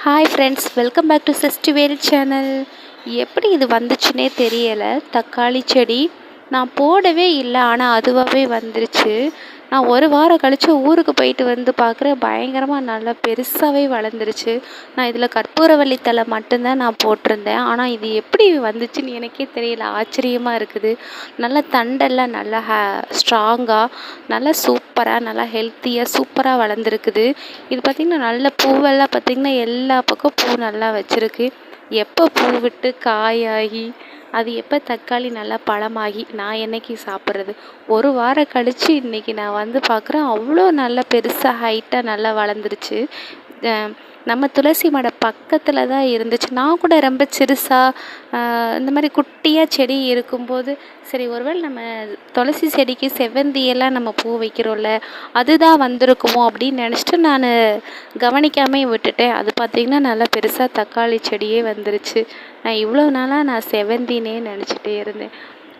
Hi friends, welcome back to festival channel. எப்படி இது வந்துச்சுன்னே தெரியலை. தக்காளி செடி நான் போடவே இல்லை, ஆனால் அதுவாகவே வந்துருச்சு. நான் ஒரு வாரம் கழித்து ஊருக்கு போயிட்டு வந்து பார்க்குறேன், பயங்கரமாக நல்லா பெருசாகவே வளர்ந்துருச்சு. நான் இதில் கற்பூரவள்ளி தழை மட்டும்தான் நான் போட்டிருந்தேன், ஆனால் இது எப்படி வந்துச்சுன்னு எனக்கே தெரியல. ஆச்சரியமாக இருக்குது. நல்லா தண்டெல்லாம் நல்லா ஸ்ட்ராங்காக, நல்லா சூப்பராக, நல்லா ஹெல்த்தியாக சூப்பராக வளர்ந்துருக்குது. இது பார்த்திங்கன்னா நல்ல பூவெல்லாம் பார்த்திங்கன்னா எல்லா பக்கம் பூ நல்லா வச்சுருக்கு. எப்போ பூ விட்டு காயாகி அது எப்போ தக்காளி நல்லா பழமாகி நான் என்னைக்கு சாப்பிட்றது? ஒரு வாரம் கழித்து இன்றைக்கி நான் வந்து பார்க்குறேன், அவ்வளோ நல்லா பெருசாக ஹைட்டாக நல்லா வளர்ந்துருச்சு. நம்ம துளசி மாடை பக்கத்தில் தான் இருந்துச்சு. நான் கூட ரொம்ப சிறுசாக இந்த மாதிரி குட்டியாக செடி இருக்கும்போது, சரி ஒருவேளை நம்ம துளசி செடிக்கு செவ்வந்தியெல்லாம் நம்ம பூ வைக்கிறோம்ல, அதுதான் வந்திருக்குமோ அப்படின்னு நினச்சிட்டு நான் கவனிக்காமே விட்டுட்டேன். அது பார்த்திங்கன்னா நல்லா பெருசாக தக்காளி செடியே வந்துருச்சு. நான் இவ்வளோ நாளாக நான் செவ்வந்தினே நினச்சிட்டே இருந்தேன்.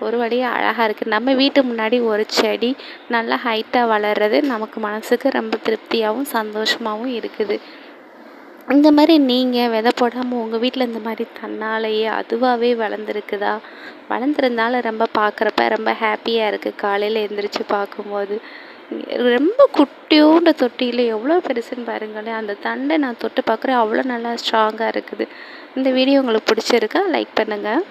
ஒரு வழியாக அழகாக இருக்குது. நம்ம வீட்டு முன்னாடி ஒரு செடி நல்லா ஹைட்டாக வளர்கிறது நமக்கு மனசுக்கு ரொம்ப திருப்தியாகவும் சந்தோஷமாகவும் இருக்குது. இந்த மாதிரி நீங்கள் விதை போடாமல் உங்கள் வீட்டில் இந்த மாதிரி தன்னாலேயே அதுவாகவே வளர்ந்துருக்குதா? வளர்ந்துருந்தால ரொம்ப பார்க்குறப்ப ரொம்ப ஹாப்பியாக இருக்குது. காலையில் எழுந்திரிச்சு பார்க்கும்போது ரொம்ப குட்டியோண்டு தொட்டியில் எவ்வளோ பெருசுன்னு பாருங்களேன். அந்த தண்டை நான் தொட்டு பார்க்குறேன், அவ்வளோ நல்லா ஸ்ட்ராங்காக இருக்குது. இந்த வீடியோ உங்களுக்கு பிடிச்சிருக்கா? லைக் பண்ணுங்கள்.